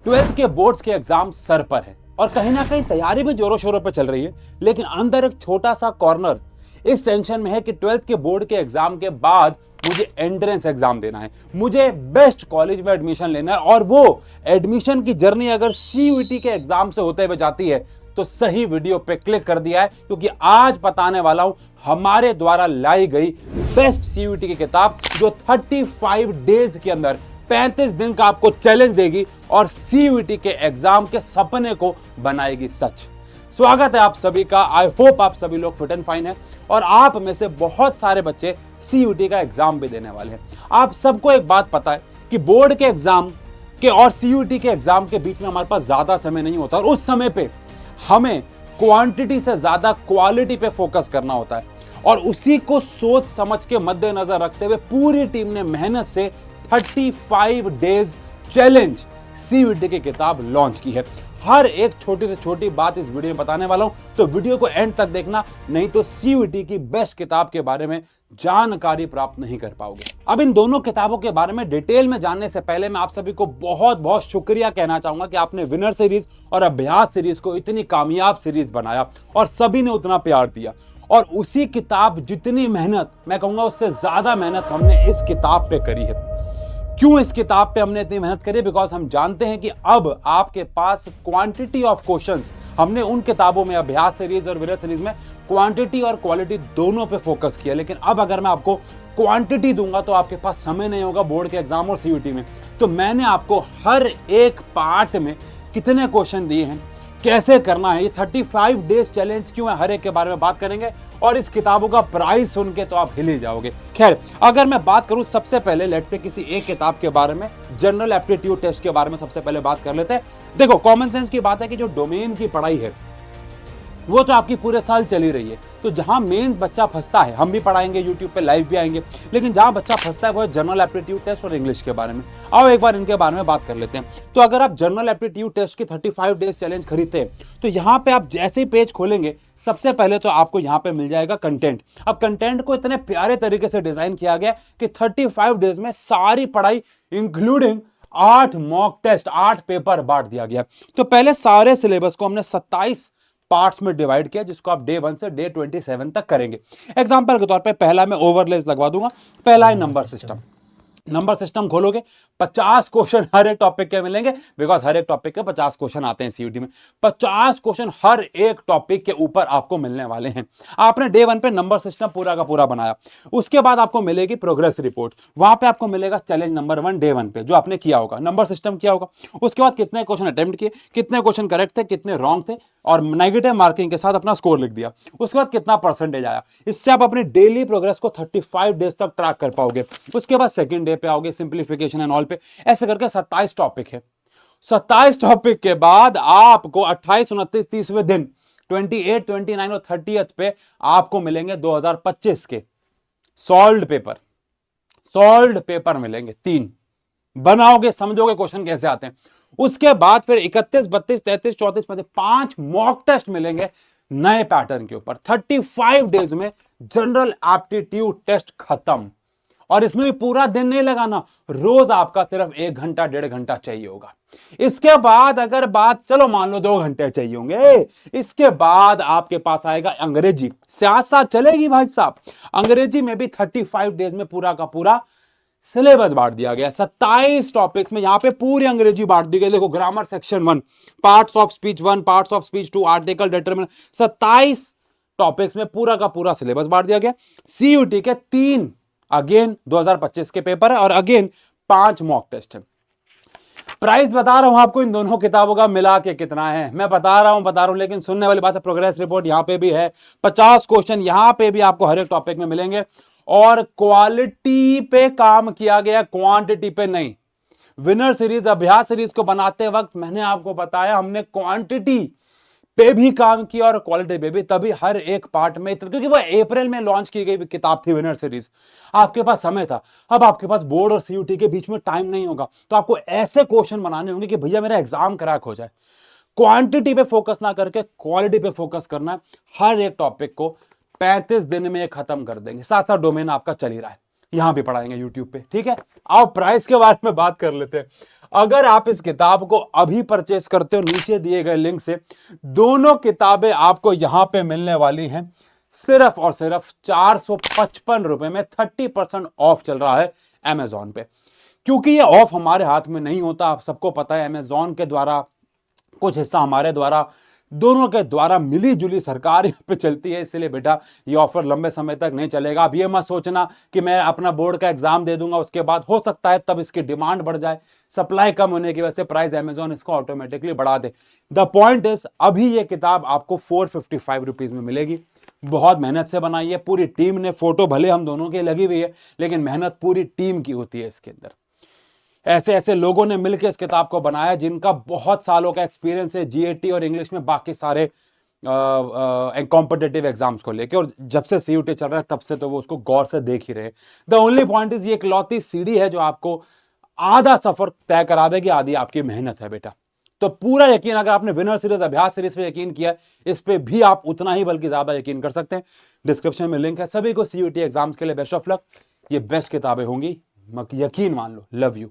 Twelfth के boards के exam sir पर है और कहीं ना कहीं तैयारी भी जोरों शोरों पर चल रही है, लेकिन अंदर एक छोटा सा कॉर्नर इस टेंशन में है कि ट्वेल्थ के बोर्ड के एग्जाम के बाद मुझे एंट्रेंस एग्जाम देना है, मुझे बेस्ट कॉलेज में एडमिशन लेना है। और वो एडमिशन की जर्नी अगर सीयूईटी के एग्जाम से होते हुए जाती है तो सही वीडियो पे क्लिक कर दिया है, क्योंकि आज बताने वाला हूं हमारे द्वारा लाई गई बेस्ट सीयूईटी की किताब जो 35 डेज के अंदर 35 दिन का आपको चैलेंज देगी और सीयूईटी के एग्जाम के सपने को बनाएगी सच। स्वागत है आप सभी का। आई होप आप सभी लोग फिट एंड फाइन है और आप में से बहुत सारे बच्चे सीयूईटी का एग्जाम भी देने वाले हैं। आप सबको एक बात पता है कि बोर्ड के एग्जाम के और सीयूईटी के एग्जाम के बीच में हमारे पास ज्यादा समय नहीं होता और उस समय पे हमें क्वांटिटी से ज्यादा क्वालिटी पे फोकस करना होता है और उसी को सोच समझ के मद्देनजर रखते हुए पूरी टीम ने मेहनत से 35 डेज चैलेंज सीयूईटी की किताब लॉन्च की है। हर एक छोटी से छोटी बात इस वीडियो में बताने वाला हूं, तो वीडियो को एंड तक देखना, नहीं तो सीयूईटी की बेस्ट किताब के बारे में जानकारी प्राप्त नहीं कर पाओगे। अब इन दोनों किताबों के बारे में डिटेल में जानने से पहले मैं आप सभी को बहुत बहुत शुक्रिया कहना चाहूंगा कि आपने विनर सीरीज और अभ्यास सीरीज को इतनी कामयाब सीरीज बनाया और सभी ने उतना प्यार दिया। और उसी किताब जितनी मेहनत, मैं कहूंगा उससे ज्यादा मेहनत हमने इस किताब पे करी है। क्यों इस किताब पे हमने इतनी मेहनत करी? बिकॉज हम जानते हैं कि अब आपके पास क्वांटिटी ऑफ क्वेश्चंस, हमने उन किताबों में अभ्यास सीरीज और विनर सीरीज में क्वांटिटी और क्वालिटी दोनों पे फोकस किया, लेकिन अब अगर मैं आपको क्वांटिटी दूंगा तो आपके पास समय नहीं होगा बोर्ड के एग्जाम और सीयूईटी में। तो मैंने आपको हर एक पार्ट में कितने क्वेश्चन दिए हैं, कैसे करना है, ये 35 डेज चैलेंज क्यों है, हर एक के बारे में बात करेंगे। और इस किताबों का प्राइस सुन के तो आप हिल ही जाओगे। खैर, अगर मैं बात करूं सबसे पहले लेट्स से किसी एक किताब के बारे में, जनरल एप्टीट्यूड टेस्ट के बारे में सबसे पहले बात कर लेते हैं। देखो, कॉमन सेंस की बात है कि जो डोमेन की पढ़ाई है वो तो आपकी पूरे साल चली रही है, तो जहां मेन बच्चा फंसता है, हम भी पढ़ाएंगे यूट्यूब पे, लाइव भी आएंगे, लेकिन जहां बच्चा फंसता है वो है जनरल एप्टीट्यूड टेस्ट और इंग्लिश के बारे में। आओ एक बार इनके बारे में बात कर लेते हैं। तो अगर आप जनरल एप्टीट्यूड टेस्ट की 35 डेज चैलेंज खरीदते हैं तो यहां पे आप जैसे ही पेज खोलेंगे सबसे पहले तो आपको यहां पे मिल जाएगा कंटेंट। अब कंटेंट को इतने प्यारे तरीके से डिजाइन किया गया कि 35 डेज में सारी पढ़ाई इंक्लूडिंग 8 मॉक टेस्ट, 8 पेपर बांट दिया गया। तो पहले सारे सिलेबस को हमने 27 पार्ट्स में डिवाइड किया, जिसको आप डे 1 से डे 27 तक करेंगे। एग्जांपल के तौर पे पहला मैं ओवरलेस लगवा दूंगा। पहला है नंबर सिस्टम। नंबर सिस्टम खोलोगे 50 क्वेश्चन हर एक टॉपिक के मिलेंगे, बिकॉज हर एक टॉपिक के 50 क्वेश्चन आते हैं सीयूईटी में। 50 क्वेश्चन हर एक टॉपिक के ऊपर आपको मिलने वाले हैं। आपने डे 1 पे नंबर सिस्टम पूरा का पूरा बनाया, उसके बाद आपको मिलेगी प्रोग्रेस रिपोर्ट। वहां पे आपको मिलेगा चैलेंज नंबर 1 डे 1 पे, जो आपने किया होगा, नंबर सिस्टम किया होगा। उसके बाद कितने क्वेश्चन अटेम्प्ट किए, कितने क्वेश्चन करेक्ट थे, कितने रॉन्ग थे, और नेगेटिव मार्किंग के साथ अपना स्कोर लिख दिया। उसके बाद कितना परसेंटेज आया। इससे आप अपनी डेली प्रोग्रेस को 35 डेज तक ट्रैक कर पाओगे। उसके बाद सेकंड डे पे आओगे, सिंप्लीफिकेशन एंड ऑल पे, ऐसे करके 27 टॉपिक है। 27 टॉपिक के बाद आपको 28, 29, 30वें दिन 28, 29 और 30th पे आपको मिलेंगे 2025 के सॉल्व्ड पेपर। सॉल्व्ड पेपर मिलेंगे 3, बनाओगे, समझोगे क्वेश्चन कैसे आते हैं। उसके बाद फिर 31, 32, 33, 34, 35 5 मॉक टेस्ट मिलेंगे नए पैटर्न के ऊपर। 35 डेज में जनरल एप्टीट्यूड टेस्ट खत्म। और इसमें भी पूरा दिन नहीं लगाना, रोज आपका सिर्फ 1 घंटा 1.5 घंटा चाहिए होगा। इसके बाद अगर बात, चलो मान लो 2 घंटे चाहिए होंगे, इसके बाद आपके पास आएगा अंग्रेजी। साथ साथ चलेगी भाई साहब। अंग्रेजी में भी 35 डेज में पूरा का पूरा सिलेबस बांट दिया गया। 27 टॉपिक्स में यहां पे पूरी अंग्रेजी बांट दी गई। देखो, grammar section 1, parts of speech 1, parts of speech 2, article determinant, 27 topics में पूरा का पूरा सिलेबस बांट दिया गया। सीयूईटी के 3 अगेन 2025 के पेपर है और अगेन 5 मॉक टेस्ट है। प्राइस बता रहा हूं आपको इन दोनों किताबों का मिला के कितना है, मैं बता रहा हूं, लेकिन सुनने वाली बात है, प्रोग्रेस रिपोर्ट यहां पे भी है। 50 क्वेश्चन यहां पे भी आपको हर एक टॉपिक में मिलेंगे और क्वालिटी पे काम किया गया, क्वांटिटी पे नहीं। विनर सीरीज, अभ्यास सीरीज को बनाते वक्त मैंने आपको बताया हमने क्वांटिटी पे भी काम किया और क्वालिटी पे भी, तभी हर एक पार्ट में, क्योंकि वो अप्रैल में लॉन्च की गई किताब थी विनर सीरीज, आपके पास समय था। अब आपके पास बोर्ड और सीयूईटी के बीच में टाइम नहीं होगा, तो आपको ऐसे क्वेश्चन बनाने होंगे कि भैया मेरा एग्जाम क्रैक हो जाए। क्वांटिटी पे फोकस ना करके क्वालिटी पे फोकस करना है। हर एक टॉपिक को 35 दिन में खत्म कर देंगे। साथ साथ डोमेन आपका चल ही रहा है, यहां भी पढ़ाएंगे यूट्यूब पे, ठीक है। आओ प्राइस के बारे में बात कर लेते हैं। अगर आप इस किताब को अभी परचेस करते हो नीचे दिए गए लिंक से, दोनों किताबें आपको यहां पे मिलने वाली हैं सिर्फ और सिर्फ 455 रुपए में। 30% ऑफ चल रहा है अमेजॉन पे। क्योंकि ये ऑफ हमारे हाथ में नहीं होता, आप सबको पता है, अमेजॉन के द्वारा कुछ हिस्सा हमारे द्वारा, दोनों के द्वारा मिली जुली सरकार यहाँ पे चलती है। इसलिए बेटा ये ऑफर लंबे समय तक नहीं चलेगा। अब ये मत सोचना कि मैं अपना बोर्ड का एग्जाम दे दूंगा, उसके बाद हो सकता है तब इसकी डिमांड बढ़ जाए, सप्लाई कम होने की वजह से प्राइस अमेजॉन इसको ऑटोमेटिकली बढ़ा दे। द पॉइंट इज अभी ये किताब आपको 455 रुपीज में मिलेगी। बहुत मेहनत से बनाई है पूरी टीम ने। फोटो भले हम दोनों की लगी हुई है, लेकिन मेहनत पूरी टीम की होती है इसके अंदर। ऐसे ऐसे लोगों ने मिलकर इस किताब को बनाया जिनका बहुत सालों का एक्सपीरियंस है जीएटी और इंग्लिश में बाकी सारे कॉम्पिटेटिव एग्जाम्स को लेके, और जब से सीयूटी चल रहा है तब से तो वो उसको गौर से देख ही रहे। द ओनली पॉइंट इज ये इकलौती सीढ़ी है जो आपको आधा सफर तय करा देगी, आधी आपकी मेहनत है बेटा। तो पूरा यकीन, अगर आपने विनर सीरीज अभ्यास सीरीज पे यकीन किया, इस पे भी आप उतना ही बल्कि ज्यादा यकीन कर सकते हैं। डिस्क्रिप्शन में लिंक है। सभी को सीयूटी एग्जाम्स के लिए बेस्ट ऑफ लक। ये बेस्ट किताबें होंगी, यकीन मान लो। Love you.